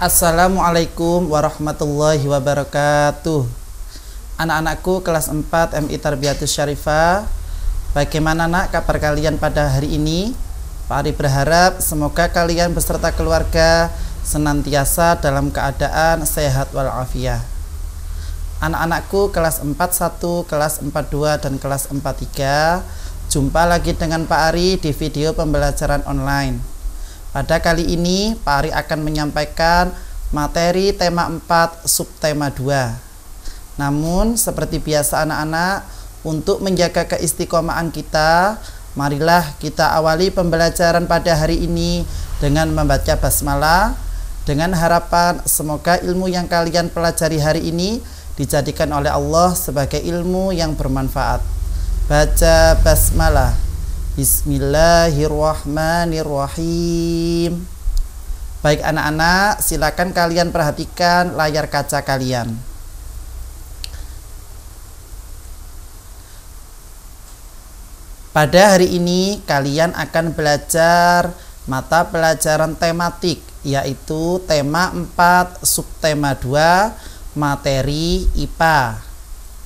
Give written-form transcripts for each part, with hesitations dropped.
Assalamualaikum warahmatullahi wabarakatuh. Anak-anakku kelas 4 MI Tarbiyatus Syarifah, bagaimana nak kabar kalian pada hari ini? Pak Ari berharap semoga kalian beserta keluarga senantiasa dalam keadaan sehat walafiat. Anak-anakku kelas 41, kelas 42 dan kelas 43, jumpa lagi dengan Pak Ari di video pembelajaran online. Pada kali ini Pak Ari akan menyampaikan materi tema 4 subtema 2. Namun seperti biasa anak-anak, untuk menjaga keistiqomahan kita, marilah kita awali pembelajaran pada hari ini dengan membaca basmalah, dengan harapan semoga ilmu yang kalian pelajari hari ini dijadikan oleh Allah sebagai ilmu yang bermanfaat. Baca basmalah. Bismillahirrahmanirrahim. Baik anak-anak, silakan kalian perhatikan layar kaca kalian. Pada hari ini kalian akan belajar mata pelajaran tematik, yaitu tema 4 subtema 2 materi IPA.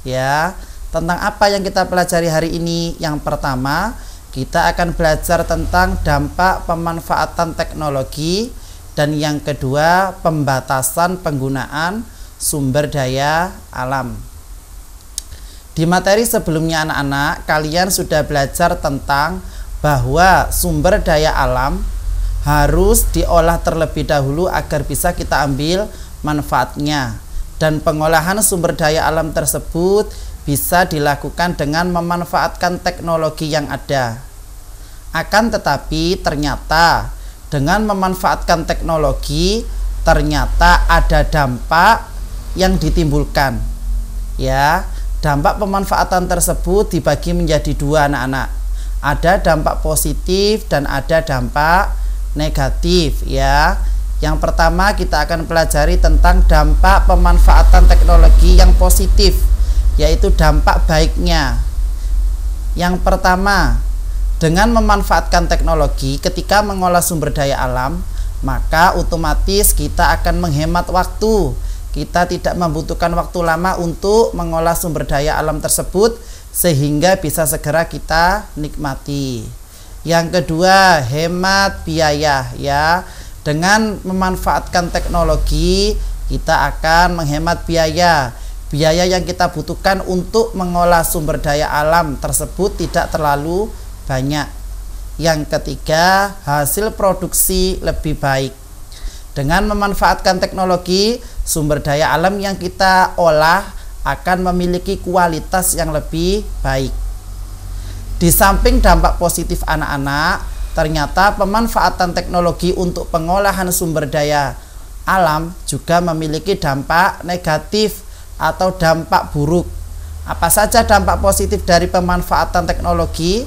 Ya, tentang apa yang kita pelajari hari ini? Yang pertama, kita akan belajar tentang dampak pemanfaatan teknologi, dan yang kedua pembatasan penggunaan sumber daya alam. Di materi sebelumnya anak-anak, kalian sudah belajar tentang bahwa sumber daya alam harus diolah terlebih dahulu agar bisa kita ambil manfaatnya, dan pengolahan sumber daya alam tersebut bisa dilakukan dengan memanfaatkan teknologi yang ada. Akan tetapi ternyata dengan memanfaatkan teknologi ternyata ada dampak yang ditimbulkan. Ya, dampak pemanfaatan tersebut dibagi menjadi dua anak-anak. Ada dampak positif dan ada dampak negatif ya. Yang pertama kita akan pelajari tentang dampak pemanfaatan teknologi yang positif, yaitu dampak baiknya. Yang pertama, dengan memanfaatkan teknologi ketika mengolah sumber daya alam, maka otomatis kita akan menghemat waktu. Kita tidak membutuhkan waktu lama untuk mengolah sumber daya alam tersebut, sehingga bisa segera kita nikmati. Yang kedua, hemat biaya ya. Dengan memanfaatkan teknologi, kita akan menghemat biaya. Biaya yang kita butuhkan untuk mengolah sumber daya alam tersebut tidak terlalu banyak. Yang ketiga, hasil produksi lebih baik. Dengan memanfaatkan teknologi, sumber daya alam yang kita olah akan memiliki kualitas yang lebih baik. Di samping dampak positif anak-anak, ternyata pemanfaatan teknologi untuk pengolahan sumber daya alam juga memiliki dampak negatif atau dampak buruk. Apa saja dampak positif dari pemanfaatan teknologi?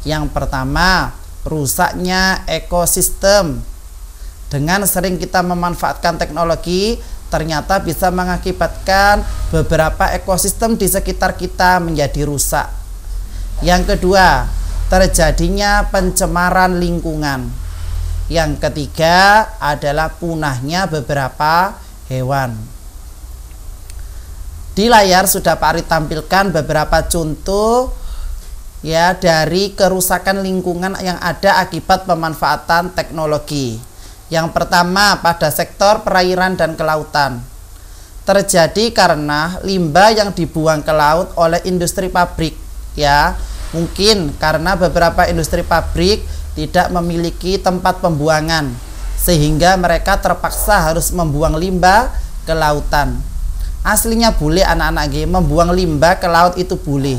Yang pertama, rusaknya ekosistem. Dengan sering kita memanfaatkan teknologi, ternyata bisa mengakibatkan beberapa ekosistem di sekitar kita menjadi rusak. Yang kedua, terjadinya pencemaran lingkungan. Yang ketiga adalah punahnya beberapa hewan. Di layar sudah Pak Ari tampilkan beberapa contoh ya dari kerusakan lingkungan yang ada akibat pemanfaatan teknologi. Yang pertama, pada sektor perairan dan kelautan. Terjadi karena limbah yang dibuang ke laut oleh industri pabrik ya. Mungkin karena beberapa industri pabrik tidak memiliki tempat pembuangan, sehingga mereka terpaksa harus membuang limbah ke lautan. Aslinya boleh anak-anak membuang limbah ke laut, itu boleh.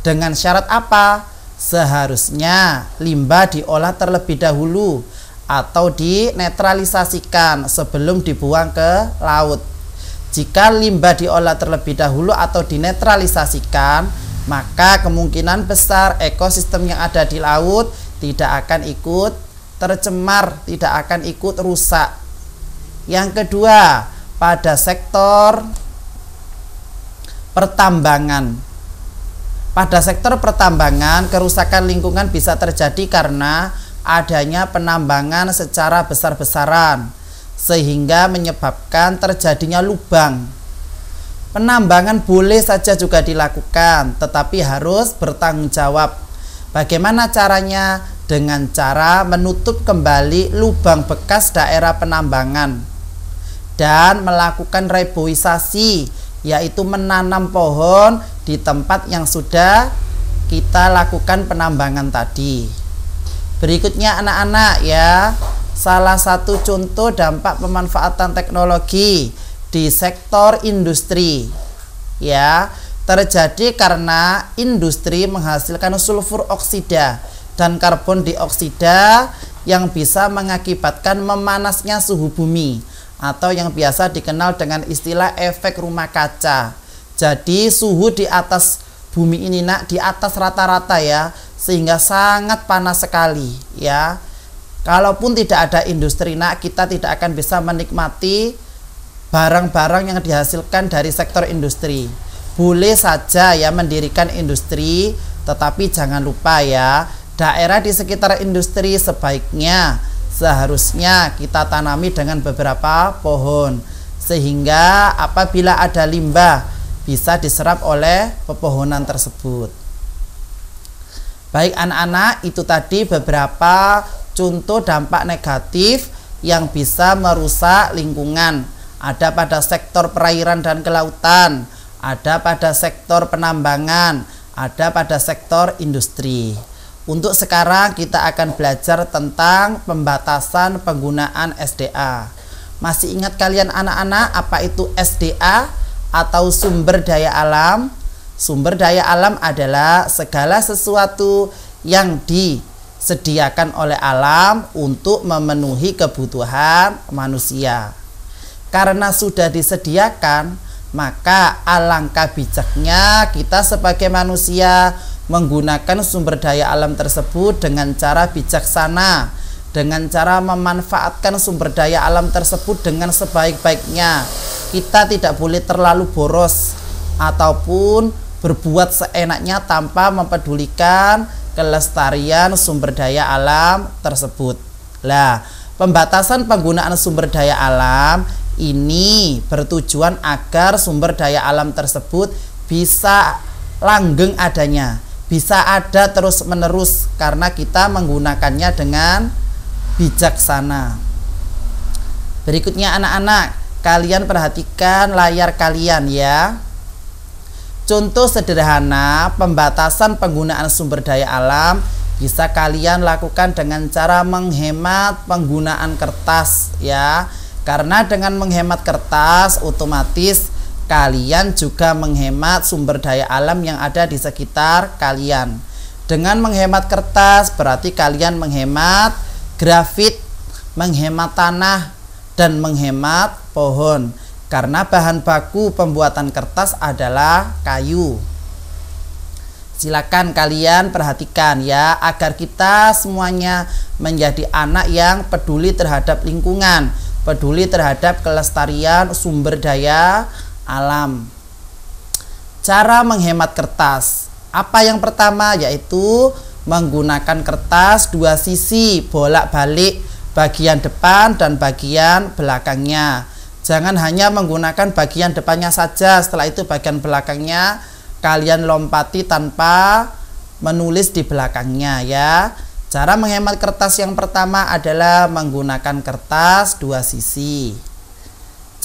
Dengan syarat apa? Seharusnya limbah diolah terlebih dahulu atau dinetralisasikan sebelum dibuang ke laut. Jika limbah diolah terlebih dahulu atau dinetralisasikan, maka kemungkinan besar ekosistem yang ada di laut tidak akan ikut tercemar, tidak akan ikut rusak. Yang kedua, pada sektor pertambangan. Pada sektor pertambangan, kerusakan lingkungan bisa terjadi karena adanya penambangan secara besar-besaran, sehingga menyebabkan terjadinya lubang. Penambangan boleh saja juga dilakukan, tetapi harus bertanggung jawab. Bagaimana caranya? Dengan cara menutup kembali lubang bekas daerah penambangan dan melakukan reboisasi, yaitu menanam pohon di tempat yang sudah kita lakukan penambangan tadi. Berikutnya anak-anak ya, salah satu contoh dampak pemanfaatan teknologi di sektor industri ya terjadi karena industri menghasilkan sulfur oksida dan karbon dioksida yang bisa mengakibatkan memanasnya suhu bumi atau yang biasa dikenal dengan istilah efek rumah kaca. Jadi suhu di atas bumi ini nak di atas rata-rata ya, sehingga sangat panas sekali ya. Kalaupun tidak ada industri nak, kita tidak akan bisa menikmati barang-barang yang dihasilkan dari sektor industri. Boleh saja ya mendirikan industri, tetapi jangan lupa ya, daerah di sekitar industri seharusnya kita tanami dengan beberapa pohon, sehingga apabila ada limbah bisa diserap oleh pepohonan tersebut. Baik anak-anak, itu tadi beberapa contoh dampak negatif yang bisa merusak lingkungan. Ada pada sektor perairan dan kelautan, ada pada sektor penambangan, ada pada sektor industri. Untuk sekarang kita akan belajar tentang pembatasan penggunaan SDA. Masih ingat kalian anak-anak apa itu SDA atau sumber daya alam? Sumber daya alam adalah segala sesuatu yang disediakan oleh alam untuk memenuhi kebutuhan manusia. Karena sudah disediakan, maka alangkah bijaknya kita sebagai manusia menggunakan sumber daya alam tersebut dengan cara bijaksana, dengan cara memanfaatkan sumber daya alam tersebut dengan sebaik-baiknya. Kita tidak boleh terlalu boros ataupun berbuat seenaknya tanpa mempedulikan kelestarian sumber daya alam tersebut. Lah, pembatasan penggunaan sumber daya alam ini bertujuan agar sumber daya alam tersebut bisa langgeng adanya, bisa ada terus-menerus karena kita menggunakannya dengan bijaksana. Berikutnya anak-anak, kalian perhatikan layar kalian ya. Contoh sederhana pembatasan penggunaan sumber daya alam bisa kalian lakukan dengan cara menghemat penggunaan kertas ya. Karena dengan menghemat kertas otomatis kalian juga menghemat sumber daya alam yang ada di sekitar kalian. Dengan menghemat kertas berarti kalian menghemat grafit, menghemat tanah, dan menghemat pohon. Karena bahan baku pembuatan kertas adalah kayu. Silakan kalian perhatikan ya, agar kita semuanya menjadi anak yang peduli terhadap lingkungan, peduli terhadap kelestarian sumber daya alam. Cara menghemat kertas. Apa yang pertama? Yaitu menggunakan kertas dua sisi, bolak-balik bagian depan dan bagian belakangnya. Jangan hanya menggunakan bagian depannya saja, setelah itu bagian belakangnya kalian lompati tanpa menulis di belakangnya ya. Cara menghemat kertas yang pertama adalah menggunakan kertas dua sisi.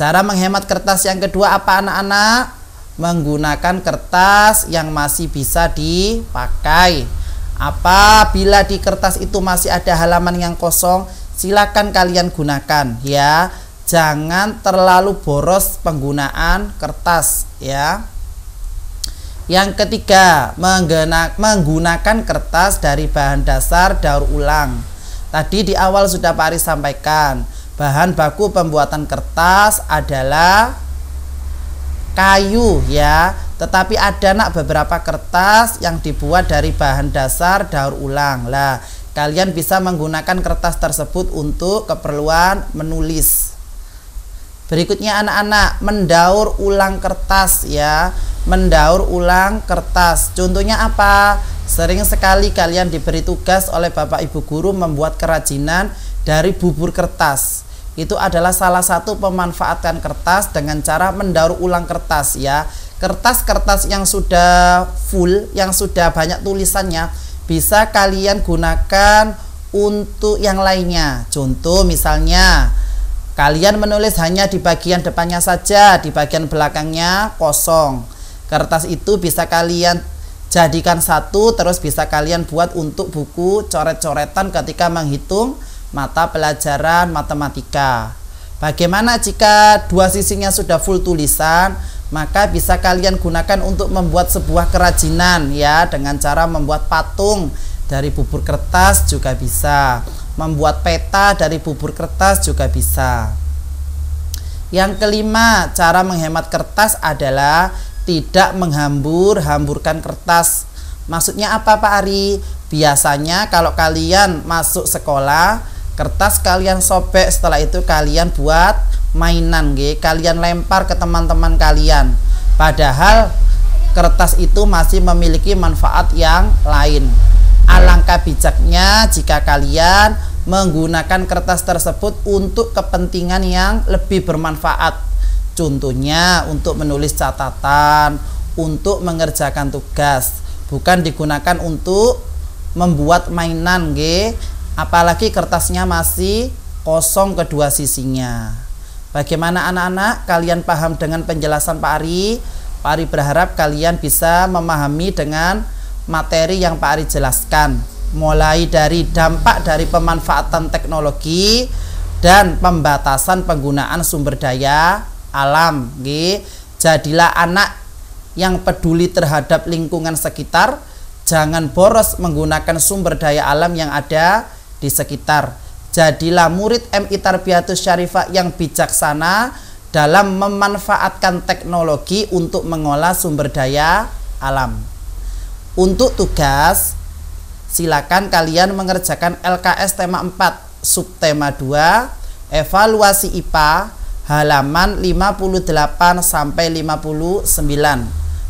Cara menghemat kertas yang kedua apa anak-anak? Menggunakan kertas yang masih bisa dipakai. Apabila di kertas itu masih ada halaman yang kosong, silakan kalian gunakan ya. Jangan terlalu boros penggunaan kertas ya. Yang ketiga, menggunakan kertas dari bahan dasar daur ulang. Tadi di awal sudah Pak Aris sampaikan, bahan baku pembuatan kertas adalah kayu ya. Tetapi ada beberapa kertas yang dibuat dari bahan dasar daur ulang. Lah, kalian bisa menggunakan kertas tersebut untuk keperluan menulis. Berikutnya anak-anak, mendaur ulang kertas ya. Mendaur ulang kertas. Contohnya apa? Sering sekali kalian diberi tugas oleh Bapak Ibu guru membuat kerajinan dari bubur kertas. Itu adalah salah satu pemanfaatan kertas dengan cara mendaur ulang kertas ya. Kertas-kertas yang sudah full, yang sudah banyak tulisannya, bisa kalian gunakan untuk yang lainnya. Contoh misalnya kalian menulis hanya di bagian depannya saja, di bagian belakangnya kosong. Kertas itu bisa kalian jadikan satu, terus bisa kalian buat untuk buku coret-coretan ketika menghitung mata pelajaran matematika. Bagaimana jika dua sisinya sudah full tulisan? Maka bisa kalian gunakan untuk membuat sebuah kerajinan ya, dengan cara membuat patung dari bubur kertas juga bisa, membuat peta dari bubur kertas juga bisa. Yang kelima, cara menghemat kertas adalah tidak menghambur-hamburkan kertas. Maksudnya apa Pak Ari? Biasanya kalau kalian masuk sekolah, kertas kalian sobek, setelah itu kalian buat mainan, kalian lempar ke teman-teman kalian. Padahal kertas itu masih memiliki manfaat yang lain. Alangkah bijaknya jika kalian menggunakan kertas tersebut untuk kepentingan yang lebih bermanfaat. Contohnya untuk menulis catatan, untuk mengerjakan tugas, bukan digunakan untuk membuat mainan, apalagi kertasnya masih kosong kedua sisinya. Bagaimana anak-anak? Kalian paham dengan penjelasan Pak Ari? Pak Ari berharap kalian bisa memahami dengan materi yang Pak Ari jelaskan, mulai dari dampak dari pemanfaatan teknologi dan pembatasan penggunaan sumber daya alam. Jadilah anak yang peduli terhadap lingkungan sekitar, jangan boros menggunakan sumber daya alam yang ada di sekitar. Jadilah murid MI Tarbiyatus Syarifah yang bijaksana dalam memanfaatkan teknologi untuk mengolah sumber daya alam. Untuk tugas, silakan kalian mengerjakan LKS tema 4 subtema 2 evaluasi IPA halaman 58 sampai 59,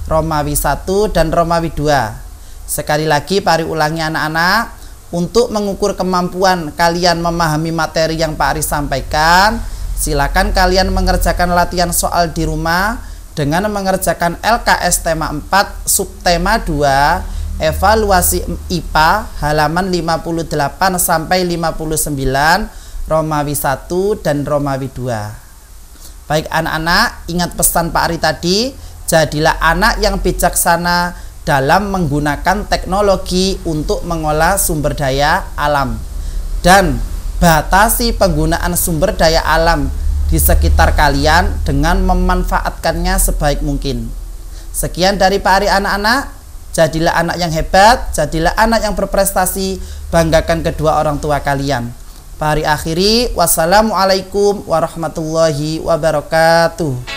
Romawi 1 dan Romawi 2. Sekali lagi Pak Ari ulangi anak-anak, untuk mengukur kemampuan kalian memahami materi yang Pak Ari sampaikan, silakan kalian mengerjakan latihan soal di rumah dengan mengerjakan LKS tema 4 subtema 2 evaluasi IPA halaman 58 sampai 59, Romawi 1 dan Romawi 2. Baik anak-anak, ingat pesan Pak Ari tadi, jadilah anak yang bijaksana dalam menggunakan teknologi untuk mengolah sumber daya alam, dan batasi penggunaan sumber daya alam di sekitar kalian dengan memanfaatkannya sebaik mungkin. Sekian dari Pak Ari anak-anak, jadilah anak yang hebat, jadilah anak yang berprestasi, banggakan kedua orang tua kalian. Pak Ari akhiri, wassalamualaikum warahmatullahi wabarakatuh.